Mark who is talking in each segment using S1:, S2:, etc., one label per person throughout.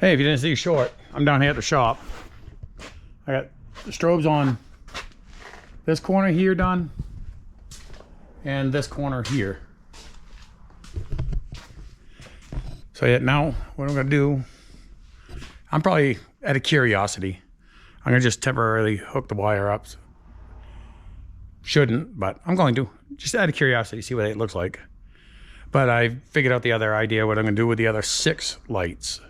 S1: Hey, if you didn't see short, I'm down here at the shop. I got the strobes on this corner here done and this corner here. So yeah, now what I'm gonna do, I'm probably out of curiosity, I'm gonna just temporarily hook the wire up. Shouldn't, but I'm going to, just out of curiosity, see what it looks like. But I figured out the other idea, what I'm gonna do with the other 6 lights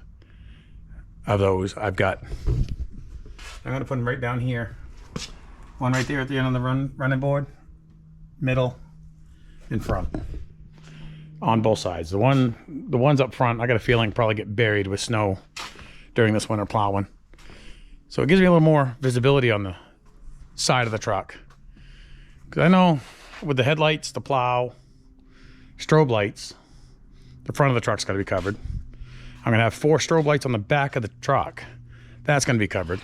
S1: of those I've got. I'm gonna put them right down here. One right there at the end of the running board, middle, in front, on both sides. The ones up front, I got a feeling probably get buried with snow during this winter plowing. So it gives me a little more visibility on the side of the truck. Because I know with the headlights, the plow, strobe lights, the front of the truck's got to be covered. I'm gonna have 4 strobe lights on the back of the truck. That's gonna be covered.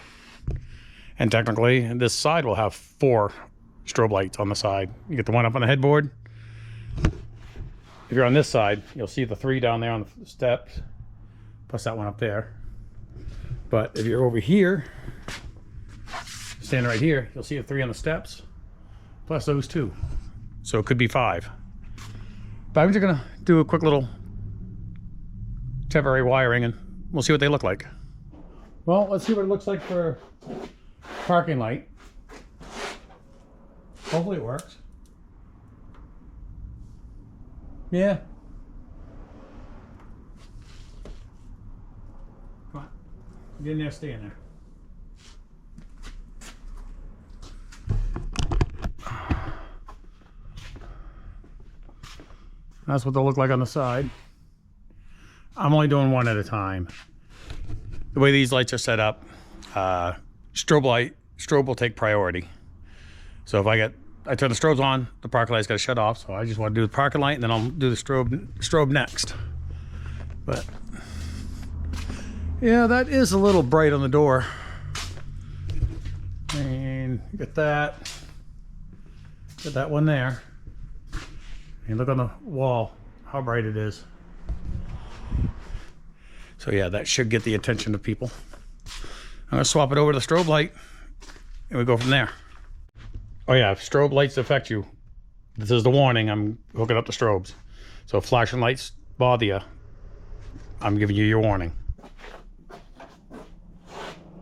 S1: And technically, this side will have 4 strobe lights on the side. You get the one up on the headboard. If you're on this side, you'll see the 3 down there on the steps, plus that one up there. But if you're over here, standing right here, you'll see the 3 on the steps, plus those 2. So it could be 5. But I'm just gonna do a quick little temporary wiring and we'll see what they look like. Well, let's see what it looks like for parking light. Hopefully it works. Yeah. Come on. Get in there, stay in there. That's what they'll look like on the side. I'm only doing one at a time. The way these lights are set up, strobe will take priority. So if I turn the strobes on, the parking light's got to shut off. So I just want to do the parking light and then I'll do the strobe next. But yeah, that is a little bright on the door. And you get that one there. And look on the wall, how bright it is. So yeah, that should get the attention of people. I'm gonna swap it over to the strobe light and we go from there. Oh yeah, if strobe lights affect you, this is the warning, I'm hooking up the strobes. So if flashing lights bother you, I'm giving you your warning.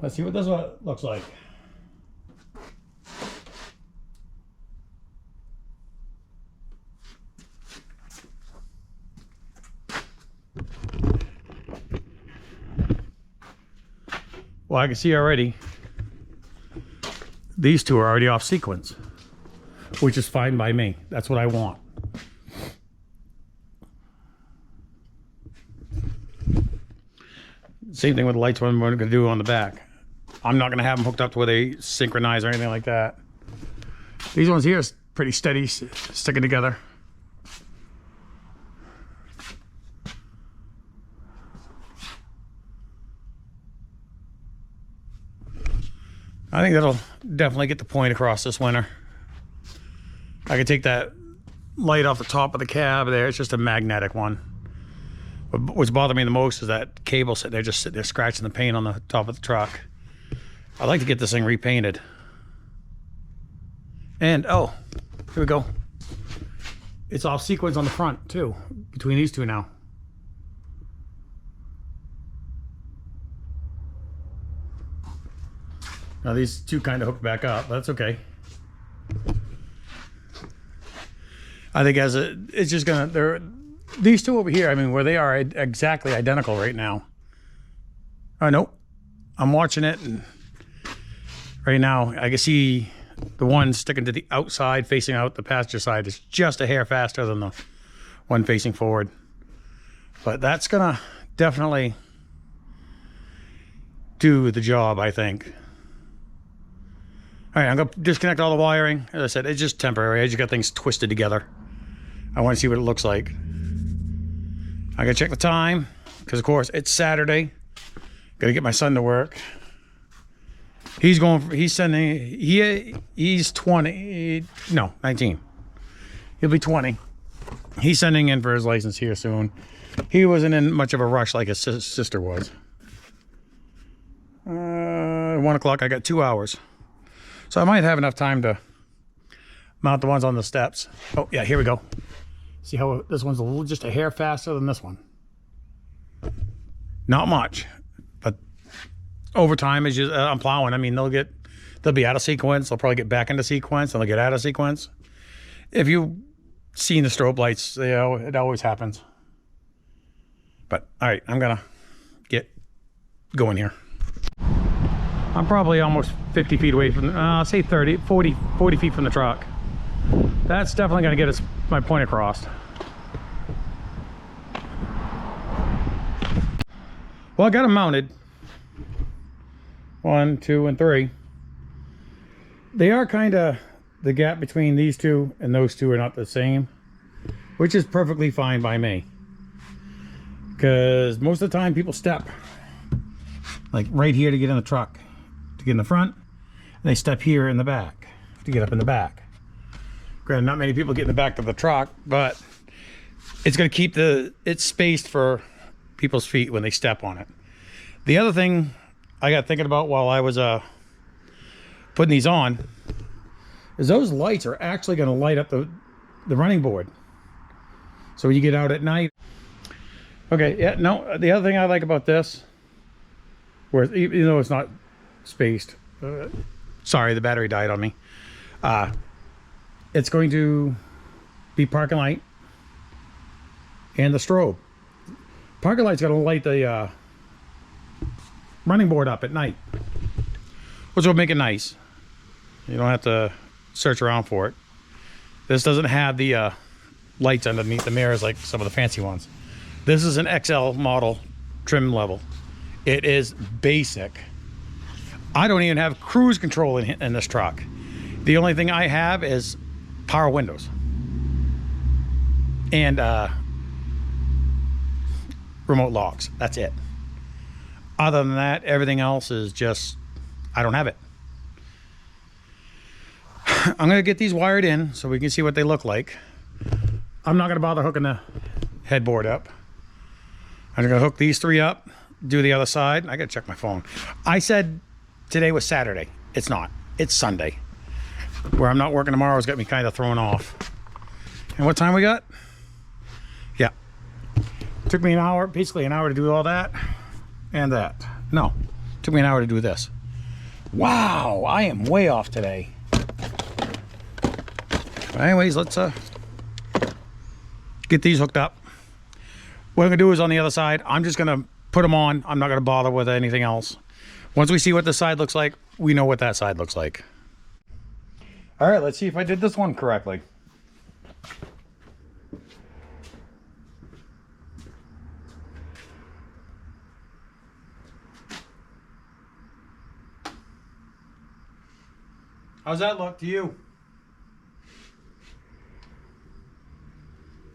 S1: Let's see what this one looks like. Well, I can see already, these 2 are already off sequence, which is fine by me. That's what I want. Same thing with the lights we're going to do on the back. I'm not going to have them hooked up to where they synchronize or anything like that. These ones here is pretty steady, sticking together. I think that'll definitely get the point across this winter. I could take that light off the top of the cab there. It's just a magnetic one. But what's bothering me the most is that cable sitting there scratching the paint on the top of the truck. I'd like to get this thing repainted. And oh, here we go. It's off sequence on the front too, between these 2 now. Now these 2 kind of hook back up, but that's okay. I think it's just gonna, these 2 over here, I mean, where they are exactly identical right now. Oh, nope. I'm watching it and right now I can see the one sticking to the outside facing out the passenger side is just a hair faster than the one facing forward. But that's gonna definitely do the job, I think. All right, I'm gonna disconnect all the wiring. As I said, it's just temporary. I just got things twisted together. I want to see what it looks like. I gotta check the time, because of course it's Saturday. Gotta get my son to work. He's 20, no, 19. He'll be 20. He's sending in for his license here soon. He wasn't in much of a rush like his sister was. 1 o'clock. I got 2 hours. So I might have enough time to mount the ones on the steps. Oh, yeah, here we go. See how this one's just a hair faster than this one? Not much, but over time, as I'm plowing, I mean, they'll be out of sequence. They'll probably get back into sequence, and they'll get out of sequence. If you've seen the strobe lights, it always happens. But all right, I'm gonna get going here. I'm probably almost 50 feet away from, say 30, 40 feet from the truck. That's definitely gonna get my point across. Well, I got them mounted. 1, 2, and 3. They are kind of, the gap between these two and those two are not the same, which is perfectly fine by me. Because most of the time people step like right here to get in the truck, to get in the front, and they step here in the back to get up in the back. Granted, not many people get in the back of the truck, but it's going to keep it's spaced for people's feet when they step on it. The other thing I got thinking about while I was putting these on is those lights are actually going to light up the running board. So when you get out at night. Okay, yeah, no, the other thing I like about this, where even though it's not spaced, sorry, the battery died on me. It's going to be parking light and the strobe. Parking light's going to light the running board up at night, which will make it nice. You don't have to search around for it. This doesn't have the lights underneath the mirrors like some of the fancy ones. This is an XL model trim level. It is basic. I don't even have cruise control in this truck. The only thing I have is power windows and remote locks. That's it. Other than that, everything else is just, I don't have it. I'm gonna get these wired in so we can see what they look like. I'm not gonna bother hooking the headboard up. I'm gonna hook these 3 up, do the other side. I gotta check my phone. I said today was Saturday. It's not. It's Sunday. Where I'm not working tomorrow has got me kind of thrown off. And what time we got? Yeah. Took me an hour, basically an hour to do all that and that. No, took me an hour to do this. Wow, I am way off today. But anyways, let's get these hooked up. What I'm gonna do is on the other side, I'm just gonna put them on. I'm not gonna bother with anything else. Once we see what this side looks like, we know what that side looks like. All right, let's see if I did this one correctly. How's that look to you?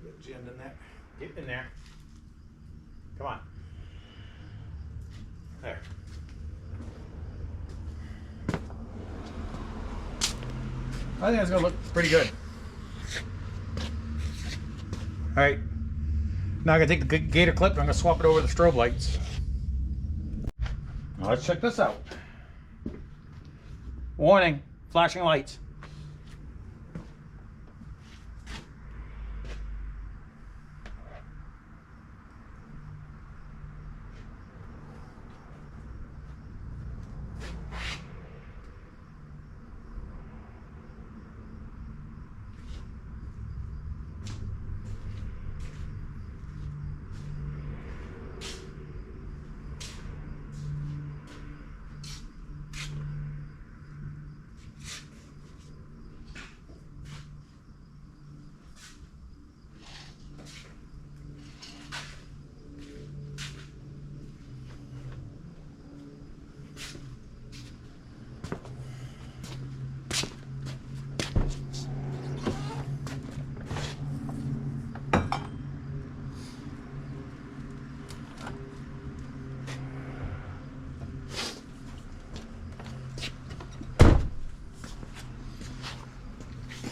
S1: Get jammed in there. Get in there. Come on. There. I think that's gonna look pretty good. All right. Now I'm gonna take the gator clip and I'm gonna swap it over the strobe lights. Now let's check this out. Warning, flashing lights.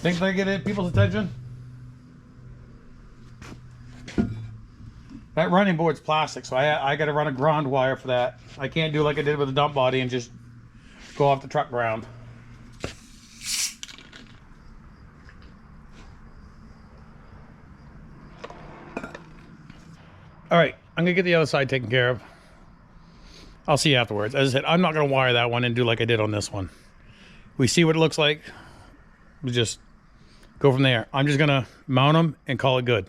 S1: Think they get people's attention? That That running board's plastic, so I got to run a ground wire for that. I can't do like I did with the dump body and just go off the truck ground. All right, I'm gonna get the other side taken care of. I'll see you afterwards. As I said, I'm not gonna wire that one and do like I did on this one. We see what it looks like. We just go from there. I'm just gonna mount them and call it good.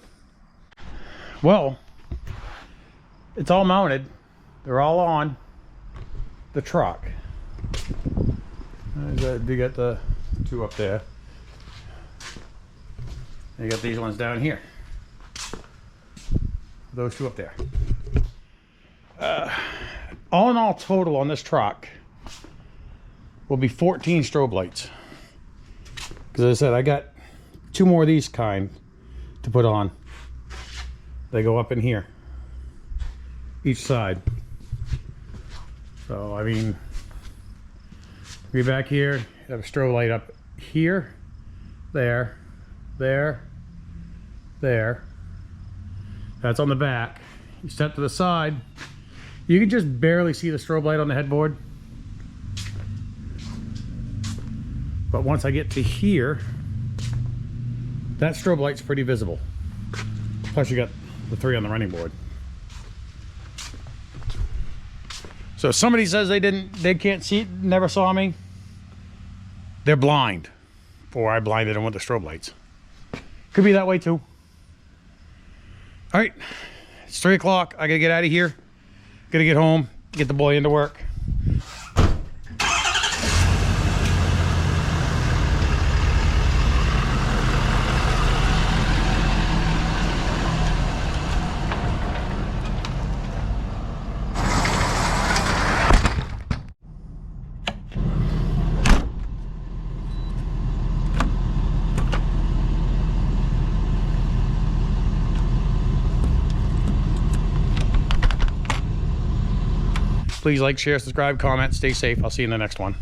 S1: Well, it's all mounted. They're all on the truck. You got the two up there. And you got these ones down here. Those two up there. All in all total on this truck will be 14 strobe lights. Because as I said, I got 2 more of these kind to put on. They go up in here, each side. So I mean, be back here, you have a strobe light up here, there, there, there. That's on the back. You step to the side, you can just barely see the strobe light on the headboard. But once I get to here, that strobe light's pretty visible. Plus you got the 3 on the running board. So if somebody says they can't see, never saw me, they're blind. Or I blinded them with the strobe lights. Could be that way too. All right, it's 3 o'clock. I gotta get out of here. Gotta get home, get the boy into work. Please like, share, subscribe, comment, stay safe. I'll see you in the next one.